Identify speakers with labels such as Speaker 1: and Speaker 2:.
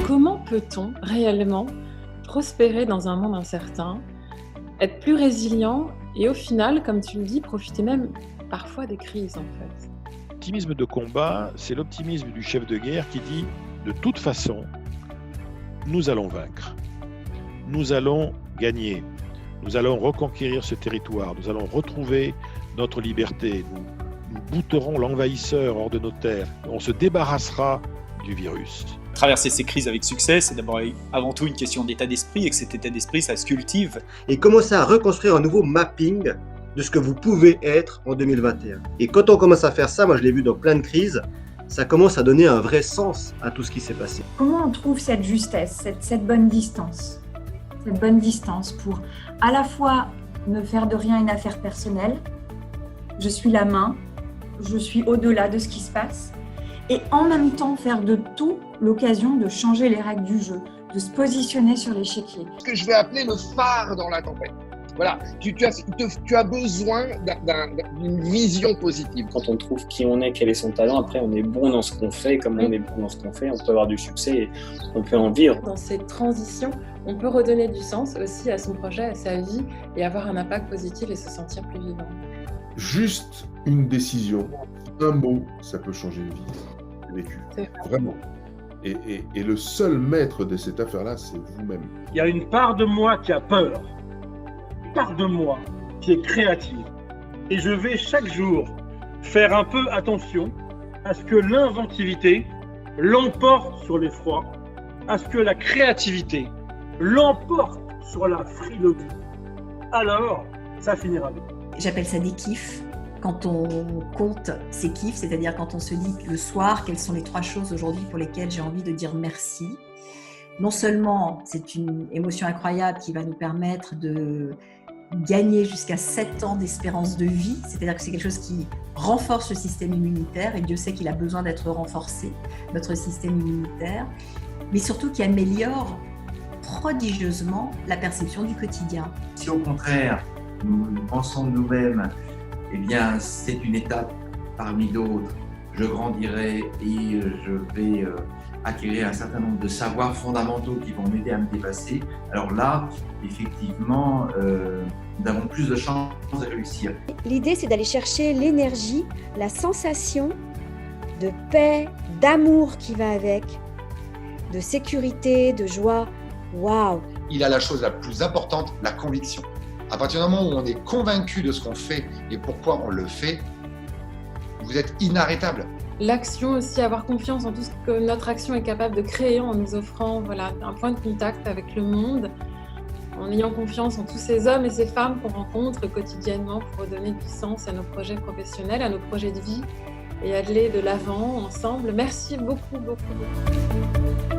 Speaker 1: Comment peut-on réellement prospérer dans un monde incertain, être plus résilient et au final, comme tu le dis, profiter même parfois des crises en fait?
Speaker 2: L'optimisme de combat, c'est l'optimisme du chef de guerre qui dit de toute façon, nous allons vaincre, nous allons gagner, nous allons reconquérir ce territoire, nous allons retrouver notre liberté, nous bouterons l'envahisseur hors de nos terres, on se débarrassera du virus.
Speaker 3: Traverser ces crises avec succès, c'est d'abord avant tout une question d'état d'esprit et que cet état d'esprit, ça se cultive.
Speaker 4: Et commencer à reconstruire un nouveau mapping de ce que vous pouvez être en 2021. Et quand on commence à faire ça, moi je l'ai vu dans plein de crises, ça commence à donner un vrai sens à tout ce qui s'est passé.
Speaker 5: Comment on trouve cette justesse, cette bonne distance? Cette bonne distance pour à la fois ne faire de rien une affaire personnelle, je suis la main, je suis au-delà de ce qui se passe, et en même temps faire de tout l'occasion de changer les règles du jeu, de se positionner sur l'échiquier.
Speaker 6: Ce que je vais appeler le phare dans la tempête. Voilà, tu as besoin d'une vision positive.
Speaker 7: Quand on trouve qui on est, quel est son talent, après on est bon dans ce qu'on fait, comme on est bon dans ce qu'on fait, on peut avoir du succès et on peut en vivre.
Speaker 1: Dans cette transition, on peut redonner du sens aussi à son projet, à sa vie et avoir un impact positif et se sentir plus vivant.
Speaker 8: Juste une décision, un mot, ça peut changer une vie. Vécu, vraiment. Et le seul maître de cette affaire-là, c'est vous-même.
Speaker 9: Il y a une part de moi qui a peur, une part de moi qui est créative. Et je vais chaque jour faire un peu attention à ce que l'inventivité l'emporte sur l'effroi, à ce que la créativité l'emporte sur la frilosité. Alors, ça finira bien.
Speaker 10: J'appelle ça des kiffs. Quand on compte ses kiffs, c'est-à-dire quand on se dit le soir, quelles sont les 3 choses aujourd'hui pour lesquelles j'ai envie de dire merci. Non seulement c'est une émotion incroyable qui va nous permettre de gagner jusqu'à 7 ans d'espérance de vie, c'est-à-dire que c'est quelque chose qui renforce le système immunitaire, et Dieu sait qu'il a besoin d'être renforcé, notre système immunitaire, mais surtout qui améliore prodigieusement la perception du quotidien.
Speaker 11: Si au contraire, nous pensons de nous-mêmes, eh bien, c'est une étape parmi d'autres. Je grandirai et je vais acquérir un certain nombre de savoirs fondamentaux qui vont m'aider à me dépasser. Alors là, effectivement, nous avons plus de chances de réussir.
Speaker 12: L'idée, c'est d'aller chercher l'énergie, la sensation de paix, d'amour qui va avec, de sécurité, de joie. Waouh!
Speaker 13: Il a la chose la plus importante, la conviction. À partir du moment où on est convaincu de ce qu'on fait et pourquoi on le fait, vous êtes inarrêtable.
Speaker 1: L'action aussi, avoir confiance en tout ce que notre action est capable de créer en nous offrant un point de contact avec le monde, en ayant confiance en tous ces hommes et ces femmes qu'on rencontre quotidiennement pour redonner du sens à nos projets professionnels, à nos projets de vie et aller de l'avant ensemble. Merci beaucoup, beaucoup, beaucoup.